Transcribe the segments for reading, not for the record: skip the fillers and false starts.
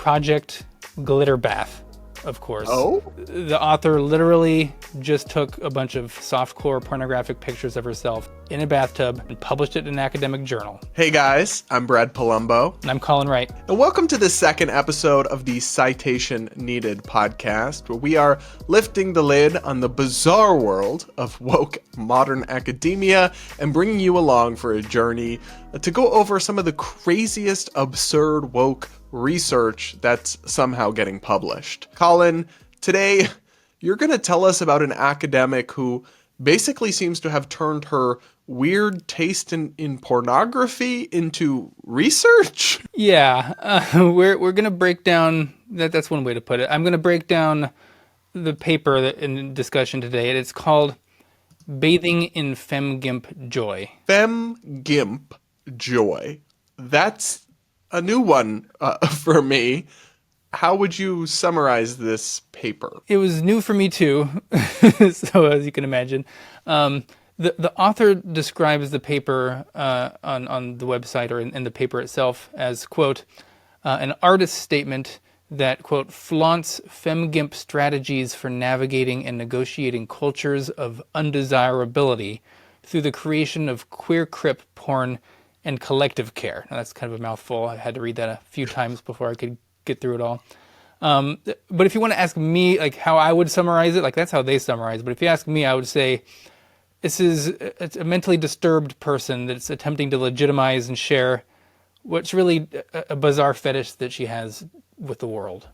Project Glitterbath, of course. Oh? The author literally just took a bunch of softcore pornographic pictures of herself in a bathtub and published it in an academic journal. Hey guys, I'm Brad Polumbo. And I'm Colin Wright. And welcome to the second episode of the Citation Needed podcast, where we are lifting the lid on the bizarre world of woke modern academia and bringing you along for a journey to go over some of the craziest, absurd woke research that's somehow getting published. Colin, today you're going to tell us about an academic who basically seems to have turned her weird taste in pornography into research? Yeah, we're going to break down, that's one way to put it. I'm going to break down the paper in discussion today. It's called Bathing in Femme Gimp Joy. Femme Gimp Joy. That's a new one for me. How would you summarize this paper? It was new for me too, so as you can imagine. The author describes the paper on the website or in the paper itself as, quote, an artist's statement that, quote, flaunts femme-gimp strategies for navigating and negotiating cultures of undesirability through the creation of queer crip porn and collective care. Now, that's kind of a mouthful. I had to read that a few times before I could get through it all. But if you want to ask me, like, how I would summarize it, like, that's how they summarize. But if you ask me, I would say it's a mentally disturbed person that's attempting to legitimize and share what's really a bizarre fetish that she has with the world.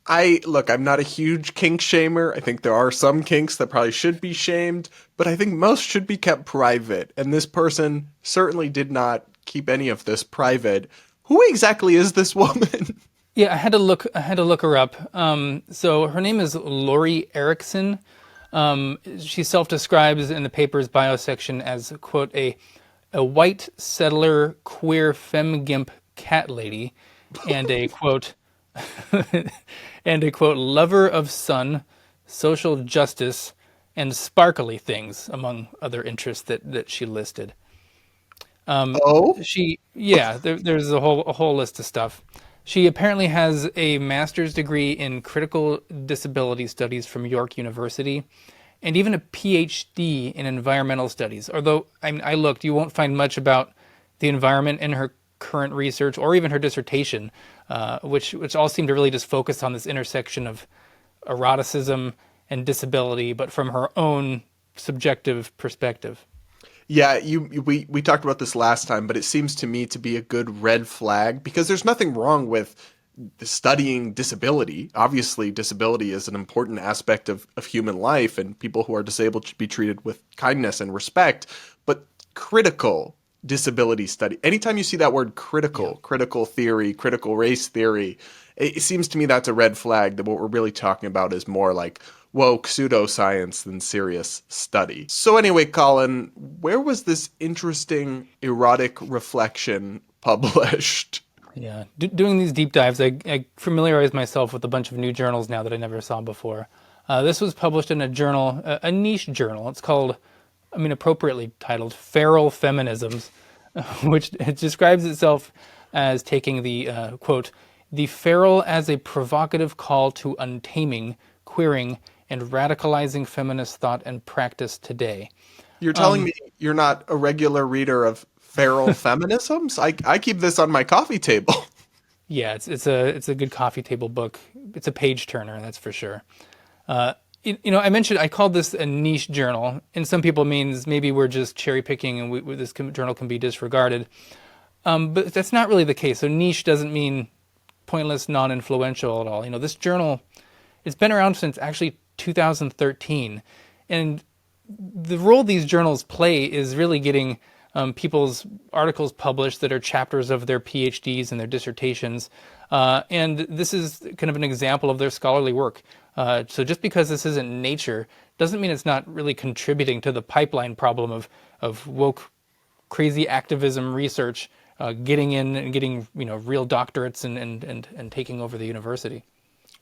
I'm not a huge kink shamer. I think there are some kinks that probably should be shamed, but I think most should be kept private. And this person certainly did not keep any of this private. Who exactly is this woman? Yeah, I had to look her up. So her name is Lori Erickson. She self-describes in the paper's bio section as, quote, a white settler queer femme gimp cat lady, and a quote lover of sun, social justice, and sparkly things, among other interests that she listed. There's a whole list of stuff. She apparently has a master's degree in critical disability studies from York University, and even a PhD in environmental studies. Although I looked, you won't find much about the environment in her current research or even her dissertation, which all seem to really just focus on this intersection of eroticism and disability, but from her own subjective perspective. Yeah, we talked about this last time, but it seems to me to be a good red flag because there's nothing wrong with studying disability. Obviously, disability is an important aspect of human life, and people who are disabled should be treated with kindness and respect. But critical disability study, anytime you see that word critical theory, critical race theory, it seems to me that's a red flag that what we're really talking about is more like woke pseudoscience than serious study. So anyway, Colin, where was this interesting erotic reflection published? Yeah, doing these deep dives, I familiarize myself with a bunch of new journals now that I never saw before. This was published in a journal, a niche journal. It's called, appropriately titled Feral Feminisms, which it describes itself as taking the, quote, the feral as a provocative call to untaming, queering, and radicalizing feminist thought and practice today. You're telling me you're not a regular reader of Feral Feminisms? I keep this on my coffee table. Yeah, it's a good coffee table book. It's a page turner, that's for sure. I mentioned I called this a niche journal, and some people means maybe we're just cherry picking and this journal can be disregarded. But that's not really the case. So niche doesn't mean pointless, non-influential at all. This journal, it's been around since actually 2013, and the role these journals play is really getting people's articles published that are chapters of their PhDs and their dissertations, and this is kind of an example of their scholarly work. So just because this isn't Nature doesn't mean it's not really contributing to the pipeline problem of woke, crazy activism research getting in and getting real doctorates and taking over the university.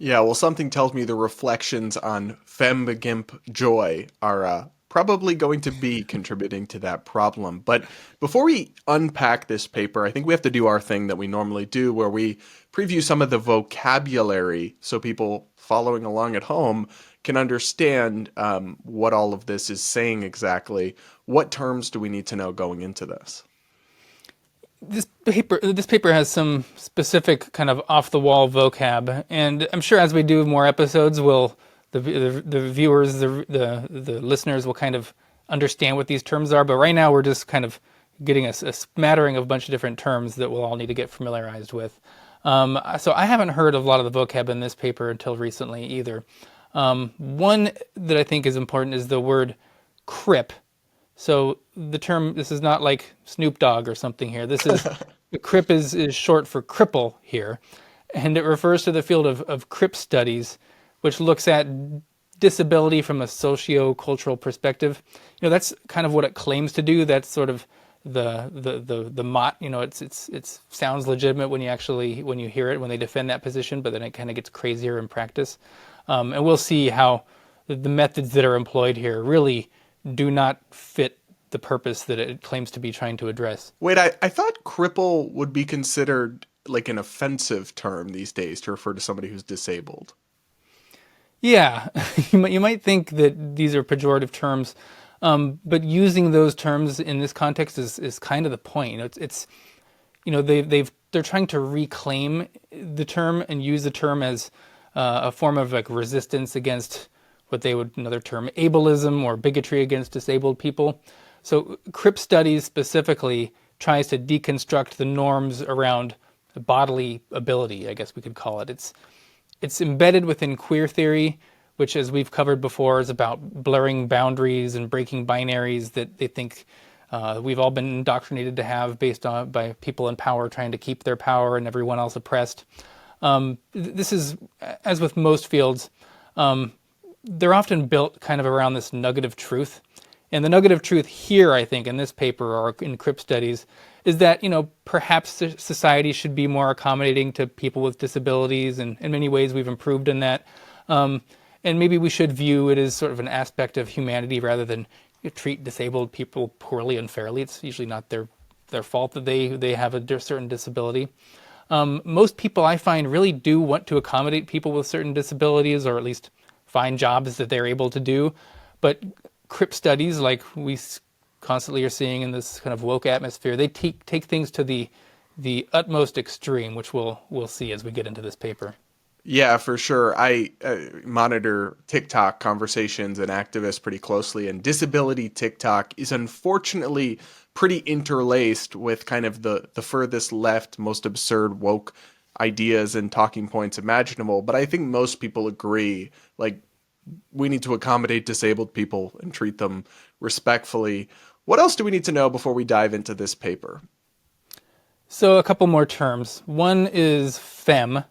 Yeah, well, something tells me the reflections on Femme Gimp Joy are probably going to be contributing to that problem. But before we unpack this paper, I think we have to do our thing that we normally do, where we preview some of the vocabulary so people following along at home can understand what all of this is saying exactly. What terms do we need to know going into this? This paper has some specific kind of off the wall vocab, and I'm sure as we do more episodes, the viewers, the listeners will kind of understand what these terms are. But right now, we're just kind of getting a smattering of a bunch of different terms that we'll all need to get familiarized with. So I haven't heard of a lot of the vocab in this paper until recently either. One that I think is important is the word crip. So the term, this is not like Snoop Dogg or something here. This is, the crip is short for cripple here. And it refers to the field of crip studies, which looks at disability from a socio-cultural perspective. That's kind of what it claims to do. That's sort of the mot. It sounds legitimate when you hear it, when they defend that position, but then it kind of gets crazier in practice. And we'll see how the methods that are employed here really do not fit the purpose that it claims to be trying to address. Wait, I thought cripple would be considered like an offensive term these days to refer to somebody who's disabled. Yeah, you might think that these are pejorative terms, but using those terms in this context is kind of the point. They're trying to reclaim the term and use the term as a form of like resistance against what they would another term ableism or bigotry against disabled people. So crip studies specifically tries to deconstruct the norms around bodily ability, I guess we could call it. It's embedded within queer theory, which, as we've covered before, is about blurring boundaries and breaking binaries that they think we've all been indoctrinated to have by people in power trying to keep their power and everyone else oppressed. This is, as with most fields, they're often built kind of around this nugget of truth. And the nugget of truth here, I think, in this paper or in crip studies, is that, perhaps society should be more accommodating to people with disabilities, and in many ways we've improved in that. And maybe we should view it as sort of an aspect of humanity rather than treat disabled people poorly and unfairly. It's usually not their fault that they have a certain disability. Most people I find really do want to accommodate people with certain disabilities, or at least find jobs that they're able to do. But crip studies, like we constantly are seeing in this kind of woke atmosphere, they take things to the utmost extreme, which we'll see as we get into this paper. Yeah, for sure. I monitor TikTok conversations and activists pretty closely, and disability TikTok is unfortunately pretty interlaced with kind of the furthest left, most absurd woke ideas and talking points imaginable. But I think most people agree, like, we need to accommodate disabled people and treat them respectfully. What else do we need to know before we dive into this paper? So a couple more terms. One is femme.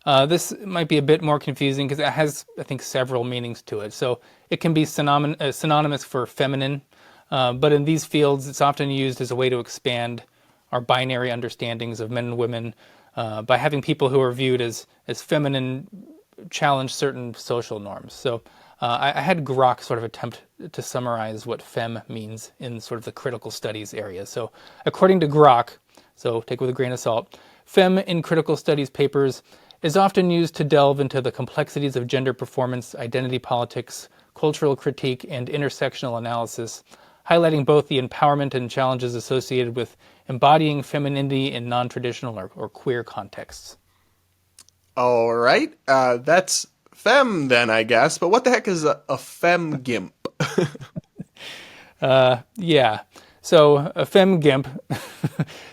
This might be a bit more confusing because it has, I think, several meanings to it. So it can be synonymous for feminine, but in these fields, it's often used as a way to expand our binary understandings of men and women by having people who are viewed as feminine challenge certain social norms. So I had Grok sort of attempt to summarize what femme means in sort of the critical studies area. So according to Grok, so take it with a grain of salt, femme in critical studies papers is often used to delve into the complexities of gender performance, identity politics, cultural critique, and intersectional analysis, highlighting both the empowerment and challenges associated with embodying femininity in non-traditional or queer contexts. All right, that's femme then, I guess. But what the heck is a femme gimp? Yeah. So a femme gimp,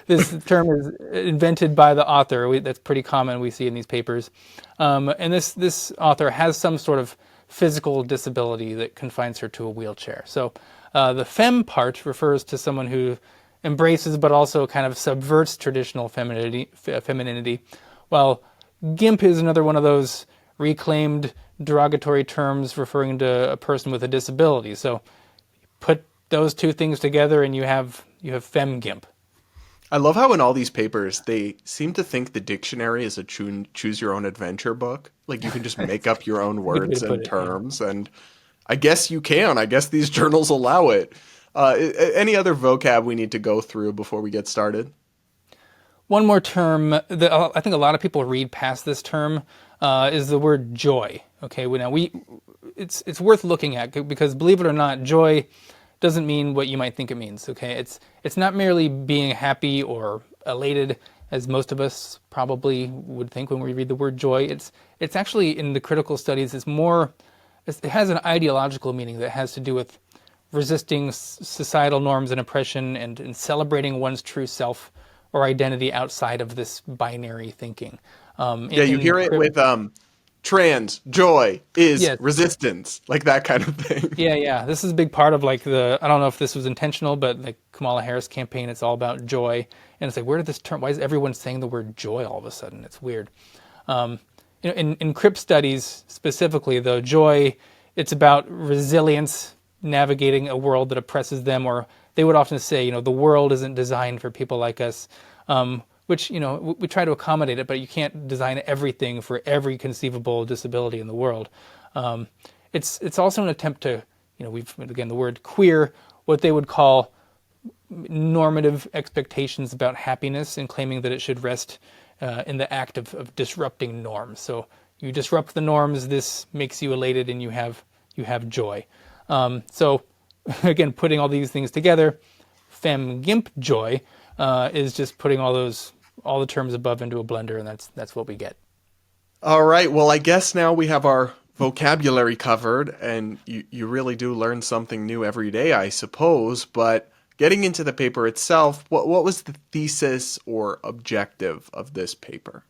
this term is invented by the author. That's pretty common we see in these papers. And this author has some sort of physical disability that confines her to a wheelchair. So the femme part refers to someone who embraces but also kind of subverts traditional femininity, while gimp is another one of those reclaimed derogatory terms referring to a person with a disability. So put those two things together and you have femme gimp. I love how in all these papers they seem to think the dictionary is a choose your own adventure book. Like you can just make up your own words and terms. And I guess you can. I guess these journals allow it. Any other vocab we need to go through before we get started? One more term that I think a lot of people read past this term is the word joy. Okay, it's worth looking at because believe it or not, joy doesn't mean what you might think it means. Okay, it's not merely being happy or elated as most of us probably would think when we read the word joy. It's actually in the critical studies. It has an ideological meaning that has to do with resisting societal norms and oppression and celebrating one's true self or identity outside of this binary thinking. Yeah, you hear it with trans, joy is Yes. resistance, like that kind of thing. Yeah. This is a big part of like I don't know if this was intentional, but like Kamala Harris campaign, it's all about joy. And it's like, where did this term, why is everyone saying the word joy all of a sudden? It's weird. In crip studies specifically, though, joy, it's about resilience, navigating a world that oppresses them, or they would often say, the world isn't designed for people like us, which, we try to accommodate it, but you can't design everything for every conceivable disability in the world. It's also an attempt to, again, the word queer, what they would call normative expectations about happiness and claiming that it should rest in the act of disrupting norms. So you disrupt the norms, this makes you elated and you have joy. So again, putting all these things together, femme gimp joy is just putting all the terms above into a blender, and that's what we get. All right. Well, I guess now we have our vocabulary covered, and you really do learn something new every day, I suppose. But getting into the paper itself, what was the thesis or objective of this paper?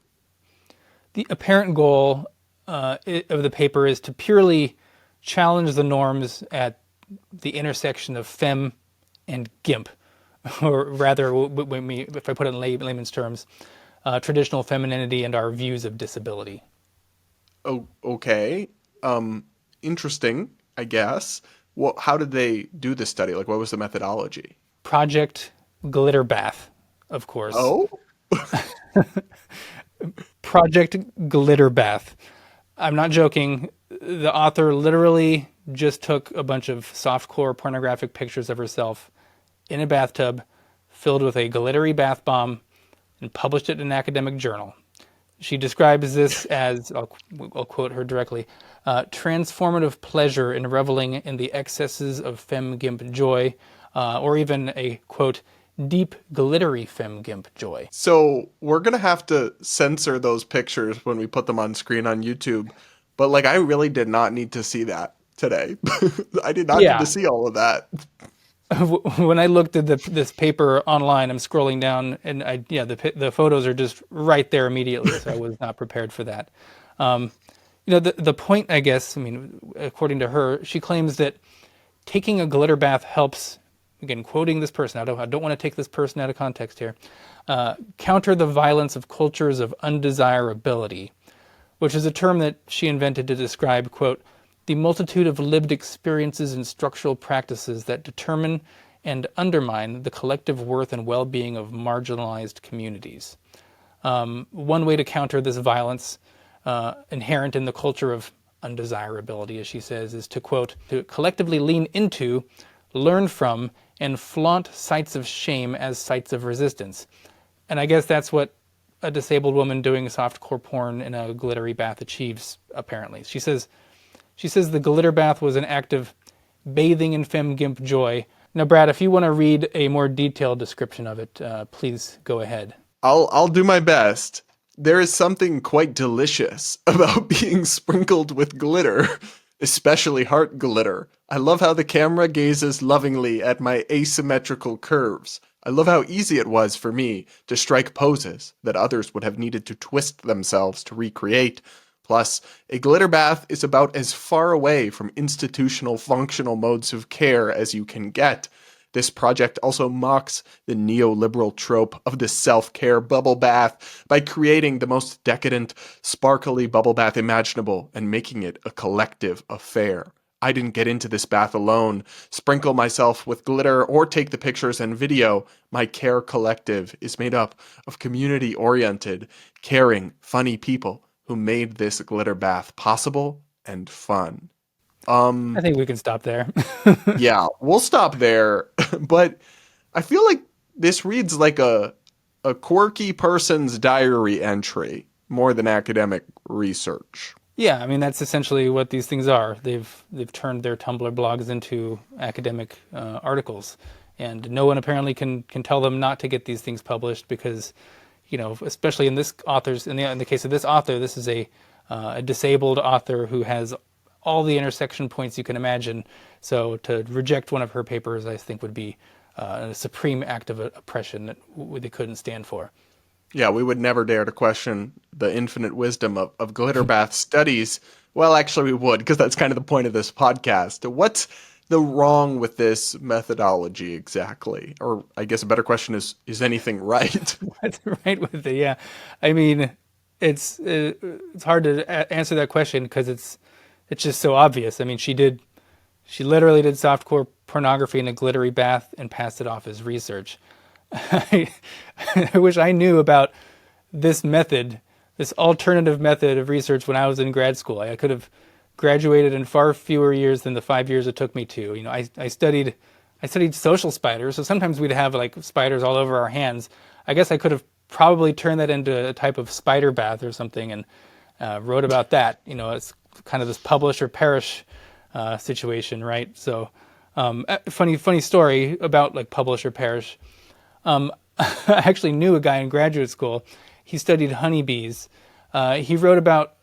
The apparent goal of the paper is to purely challenge the norms at the intersection of femme and gimp, or rather, if I put it in layman's terms, traditional femininity and our views of disability. Oh, okay. Interesting, I guess. Well, how did they do this study? Like, what was the methodology? Project Glitterbath, of course. Oh? Project Glitterbath. I'm not joking. The author literally just took a bunch of softcore pornographic pictures of herself in a bathtub filled with a glittery bath bomb and published it in an academic journal. She describes this as, I'll quote her directly, transformative pleasure in reveling in the excesses of femme gimp joy, or even a, quote, deep, glittery femme gimp joy. So we're going to have to censor those pictures when we put them on screen on YouTube. But, like, I really did not need to see that today. I did not need to see all of that. When I looked at this paper online, I'm scrolling down, and the photos are just right there immediately. So I was not prepared for that. The point, I guess, according to her, she claims that taking a glitter bath helps. Again, quoting this person, I don't want to take this person out of context here. Counter the violence of cultures of undesirability, which is a term that she invented to describe, quote, the multitude of lived experiences and structural practices that determine and undermine the collective worth and well-being of marginalized communities. One way to counter this violence inherent in the culture of undesirability, as she says, is to, quote, to collectively lean into, learn from, and flaunt sites of shame as sites of resistance. And I guess that's what a disabled woman doing softcore porn in a glittery bath achieves, apparently. She says the glitter bath was an act of bathing in femme gimp joy. Now, Brad, if you want to read a more detailed description of it, please go ahead. I'll do my best. There is something quite delicious about being sprinkled with glitter, especially heart glitter. I love how the camera gazes lovingly at my asymmetrical curves. I love how easy it was for me to strike poses that others would have needed to twist themselves to recreate. Plus, a glitter bath is about as far away from institutional functional modes of care as you can get. This project also mocks the neoliberal trope of the self-care bubble bath by creating the most decadent, sparkly bubble bath imaginable and making it a collective affair. I didn't get into this bath alone, sprinkle myself with glitter, or take the pictures and video. My care collective is made up of community-oriented, caring, funny people who made this glitter bath possible and fun. I think we can stop there. Yeah, we'll stop there. But I feel like this reads like a quirky person's diary entry more than academic research. Yeah, I mean that's essentially what these things are. They've turned their Tumblr blogs into academic articles, and no one apparently can tell them not to get these things published because, especially in this author's in the case of this author, this is a disabled author who has all the intersection points you can imagine. So to reject one of her papers, I think would be a supreme act of oppression that they couldn't stand for. Yeah, we would never dare to question the infinite wisdom of Glitterbath studies. Well, actually, we would, because that's kind of the point of this podcast. What's the wrong with this methodology exactly? Or I guess a better question is anything right? What's right with it? Yeah, I mean, it's hard to answer that question because it's just so obvious. I mean, she literally did softcore pornography in a glittery bath and passed it off as research. I, I wish I knew about this method, this alternative method of research when I was in grad school. I could have graduated in far fewer years than the 5 years it took me to. I studied social spiders, so sometimes we'd have like spiders all over our hands. I guess I could have probably turned that into a type of spider bath or something and wrote about that. It's kind of this publish or perish situation, right? So, funny story about like publish or perish. I actually knew a guy in graduate school. He studied honeybees. He wrote about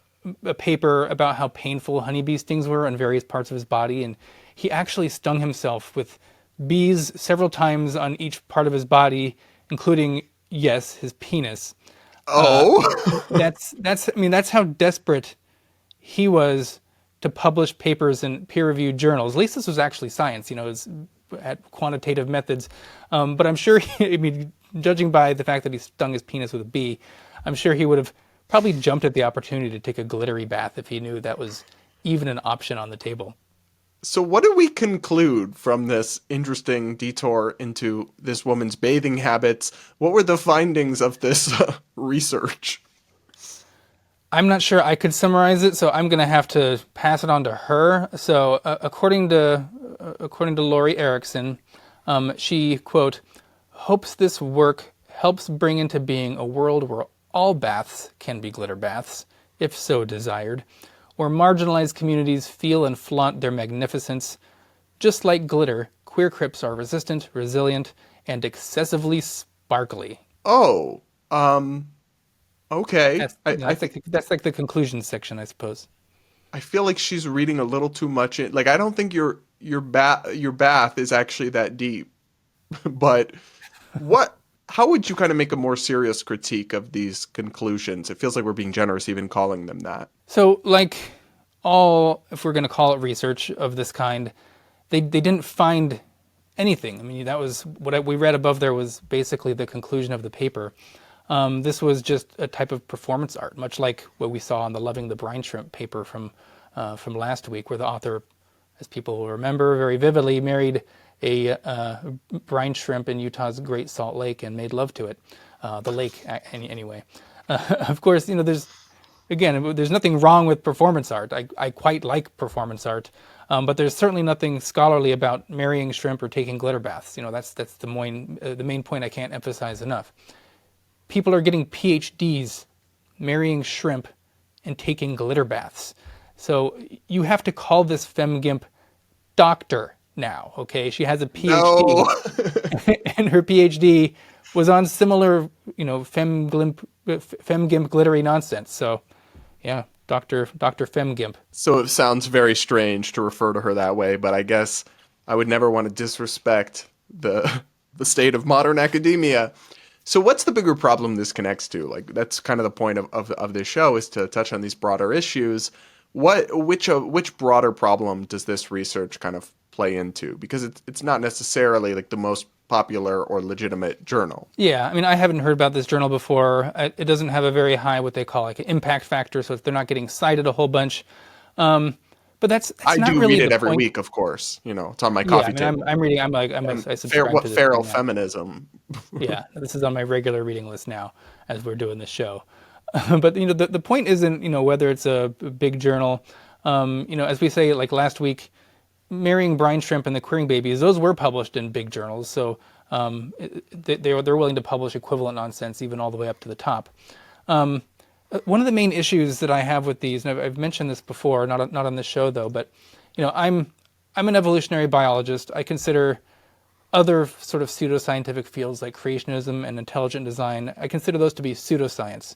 a paper about how painful honeybee stings were on various parts of his body, and he actually stung himself with bees several times on each part of his body, including, yes, his penis. Oh, That's how desperate he was to publish papers in peer-reviewed journals. At least this was actually science, it's at quantitative methods. But I'm sure, judging by the fact that he stung his penis with a bee, I'm sure he would have probably jumped at the opportunity to take a glittery bath if he knew that was even an option on the table. so what do we conclude from this interesting detour into this woman's bathing habits? What were the findings of this research? I'm not sure I could summarize it, so I'm going to have to pass it on to her. So, according to Lori Erickson, she, quote, hopes this work helps bring into being a world where all baths can be glitter baths, if so desired, where marginalized communities feel and flaunt their magnificence. Just like glitter, queer crypts are resistant, resilient, and excessively sparkly. Oh, okay. That's like the conclusion section, I suppose. I feel like she's reading a little too much in. Like I don't think your bath is actually that deep. But what? How would you kind of make a more serious critique of these conclusions? It feels like we're being generous even calling them that. So, like all, if we're going to call it research of this kind, they didn't find anything. I mean, that was what we read above there was basically the conclusion of the paper. This was just a type of performance art, much like what we saw on the Loving the Brine Shrimp paper from last week, where the author, as people will remember very vividly, married a brine shrimp in Utah's Great Salt Lake and made love to it, the lake anyway. Of course, there's nothing wrong with performance art. I quite like performance art, but there's certainly nothing scholarly about marrying shrimp or taking glitter baths. That's the main point I can't emphasize enough. People are getting PhDs, marrying shrimp, and taking glitter baths. So you have to call this femme gimp doctor now, okay? She has a PhD, No. and her PhD was on similar, femme gimp glittery nonsense. So, yeah, Dr. Femme Gimp. So it sounds very strange to refer to her that way, but I guess I would never want to disrespect the state of modern academia. So what's the bigger problem this connects to? Like that's kind of the point of this show is to touch on these broader issues. Which broader problem does this research kind of play into? Because it's not necessarily like the most popular or legitimate journal. Yeah, I mean, I haven't heard about this journal before. It doesn't have a very high what they call like an impact factor, so they're not getting cited a whole bunch. But that's I not do really read it the every point. week, of course. It's on my coffee table. I'm reading. I subscribe to this Feral thing now. feminism. Yeah, this is on my regular reading list now as we're doing this show. But the point isn't whether it's a big journal. As we say, like last week, marrying brine shrimp and the queering babies, those were published in big journals. So they're willing to publish equivalent nonsense even all the way up to the top. One of the main issues that I have with these, and I've mentioned this before, not on this show though, but I'm an evolutionary biologist. I consider other sort of pseudoscientific fields like creationism and intelligent design, I consider those to be pseudoscience.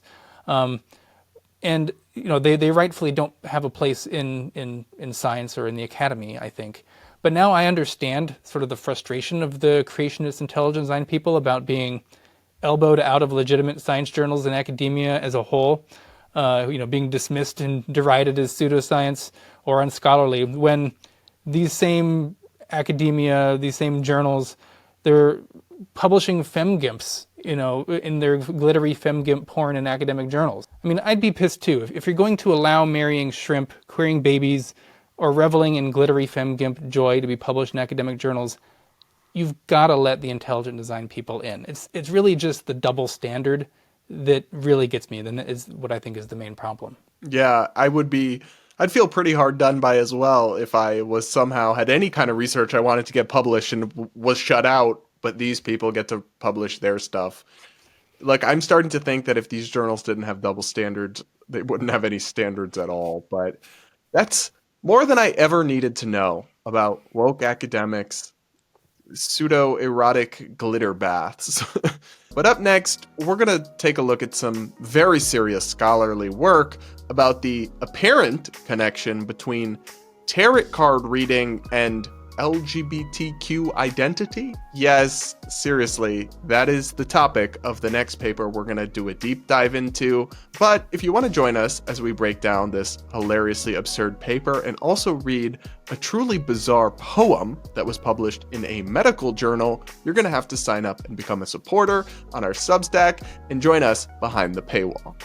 And they rightfully don't have a place in science or in the academy, I think. But now I understand sort of the frustration of the creationist intelligent design people about being elbowed out of legitimate science journals and academia as a whole, being dismissed and derided as pseudoscience or unscholarly, when these same academia, these same journals, they're publishing femme gimps, in their glittery femme gimp porn in academic journals. I mean, I'd be pissed too. If you're going to allow marrying shrimp, queering babies, or reveling in glittery femme gimp joy to be published in academic journals, you've got to let the intelligent design people in. It's really just the double standard that really gets me. Then is what I think is the main problem. Yeah, I'd feel pretty hard done by as well if I was somehow had any kind of research I wanted to get published and was shut out, but these people get to publish their stuff. Like, I'm starting to think that if these journals didn't have double standards, they wouldn't have any standards at all. But that's more than I ever needed to know about woke academics, pseudo-erotic glitter baths. But up next, we're going to take a look at some very serious scholarly work about the apparent connection between tarot card reading and LGBTQ identity. Yes, seriously, that is the topic of the next paper we're going to do a deep dive into. But if you want to join us as we break down this hilariously absurd paper and also read a truly bizarre poem that was published in a medical journal, you're going to have to sign up and become a supporter on our Substack and join us behind the paywall.